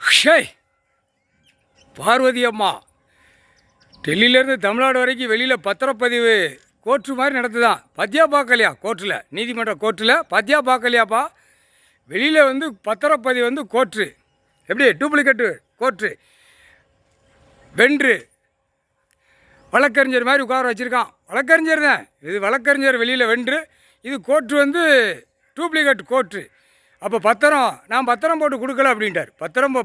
ஷே பார்வதி அம்மா டெல்லியிலேருந்து தமிழ்நாடு வரைக்கும் வெளியில் பத்திரப்பதிவு கோர்ட்டு மாதிரி நடத்துதான். பத்தியா பார்க்கலையா? கோர்ட்டில், நீதிமன்ற கோர்ட்டில் பத்தியா பார்க்கலையாப்பா? வெளியில் வந்து பத்திரப்பதிவு வந்து கோர்ட்டு எப்படி டூப்ளிகேட்டு கோர்ட்டு வென்று வழக்கறிஞர் மாதிரி உட்கார வச்சுருக்கான். வழக்கறிஞர் தான் இது, வழக்கறிஞர் வெளியில் வென்று, இது கோர்ட்டு வந்து டூப்ளிகேட் கோர்ட்டு. அப்போ நான் பத்திரம் போட்டு கொடுக்கல அப்படின்ட்டார்.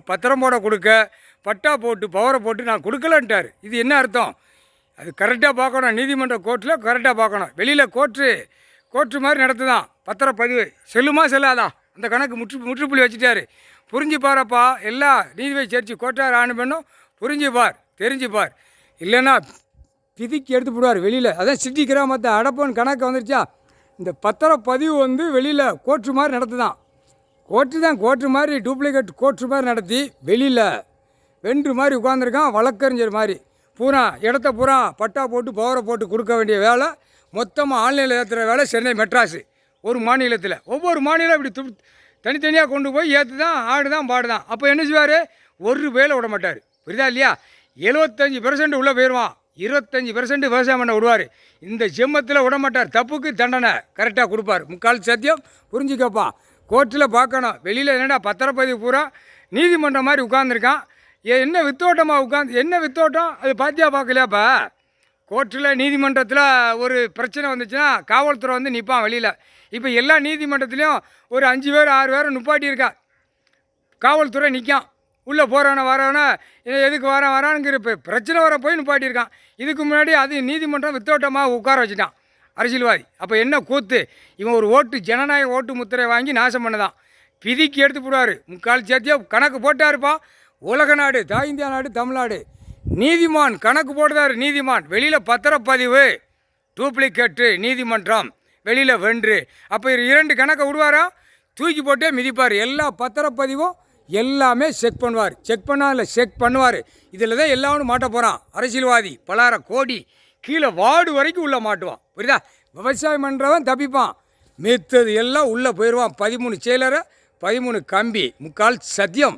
பத்திரம் போட கொடுக்க பட்டா போட்டு பவரை போட்டு நான் கொடுக்கலன்ட்டார். இது என்ன அர்த்தம்? அது கரெக்டாக பார்க்கணும். நீதிமன்ற கோர்ட்டில் கரெக்டாக பார்க்கணும். வெளியில் கோர்ட்டு மாதிரி நடத்துதான் பத்திரப்பதிவு. செல்லுமா செல்லாதா அந்த கணக்கு முற்றுப்புள்ளி வச்சுட்டாரு. புரிஞ்சுப்பாரப்பா, எல்லா நீதிபதி சேர்ச்சி கோட்டார் ஆணு பண்ணும். புரிஞ்சுப்பார், தெரிஞ்சுப்பார். இல்லைன்னா பிதிக்கி எடுத்து போடுவார் வெளியில். அதான் சிட்டி கிராமத்தை அடப்போன்னு கணக்கு வந்துருச்சா. இந்த பத்திரப்பதிவு வந்து வெளியில் கோர்ட்டு மாதிரி நடத்துதான். கோர்ட்டு மாதிரி டூப்ளிகேட் கோர்ட்டு மாதிரி நடத்தி வெளியில் வென்று மாதிரி உட்காந்துருக்கான். வழக்கறிஞர் மாதிரி இடத்த பூரா பட்டா போட்டு பவரை போட்டு கொடுக்க வேண்டிய வேலை மொத்தமாக ஆன்லைனில் ஏற்றுற வேலை சென்னை மெட்ராஸு. ஒரு மாநிலத்தில் ஒவ்வொரு மாநிலம் இப்படி தனித்தனியாக கொண்டு போய் ஏற்று தான் ஆடுதான் பாடுதான். அப்போ என்ன செய்வார்? ஒரு வேலை விட மாட்டார். புரியுதா இல்லையா? 75% உள்ளே போயிடுவான், 25% விவசாயம் பண்ண விடுவார். இந்த ஜெம்மத்தில் விட மாட்டார். தப்புக்கு தண்டனை கரெக்டாக கொடுப்பார். முக்கால் சத்தியம் புரிஞ்சுக்கப்பா. கோர்ட்டில் பார்க்கணும். வெளியில் என்னடா பத்திரப்பதிவு பூரா நீதிமன்றம் மாதிரி உட்காந்துருக்கான். என்ன வித்தோட்டமாக என்ன வித்தோட்டம்? அது பாத்தியா பார்க்கலையாப்பா? கோர்ட்டில் நீதிமன்றத்தில் ஒரு பிரச்சனை வந்துச்சுன்னா காவல்துறை வந்து நிற்பான் வெளியில். இப்போ எல்லா நீதிமன்றத்துலேயும் ஒரு 5 பேர் 6 பேர் நிப்பாட்டியிருக்கா. காவல்துறை நிற்கான். உள்ளே போகிறவன வரவனா எதுக்கு வரானுங்கிற இப்போ பிரச்சனை வர போய் நிப்பாட்டியிருக்கான். இதுக்கு முன்னாடி அது நீதிமன்றம் வித்தோட்டமாக உட்கார வச்சுட்டான் அரசியல்வாதி. அப்போ என்ன கூத்து? இவன் ஒரு ஜனநாயக ஓட்டு முத்திரை வாங்கி நாசம் பண்ணதான். பிதிக்கு எடுத்து போடுவார். முக்கால் சேர்த்தியாக கணக்கு போட்டாருப்பா. உலக நாடு, தாய் இந்தியா நாடு, தமிழ்நாடு. நீதிமான் கணக்கு போடுறாரு. நீதிமான் வெளியில் பத்திரப்பதிவு டூப்ளிகேட்டு நீதிமன்றம் வெளியில் வென்று. அப்போ 2 கணக்கை விடுவாரா? தூக்கி போட்டே மிதிப்பார். எல்லா பத்திரப்பதிவும் எல்லாமே செக் பண்ணுவார். செக் பண்ணுவார். இதில் தான் எல்லாரும் மாட்ட போகிறான் அரசியல்வாதி. பலாயிர கோடி கீழே வார்டு வரைக்கும் உள்ளே மாட்டுவான். புரியுதா? விவசாயம் பண்ணுறவன் தப்பிப்பான். மித்தது எல்லாம் உள்ளே போயிடுவான். 13 செயலரை 13 கம்பி. முக்கால் சத்தியம்.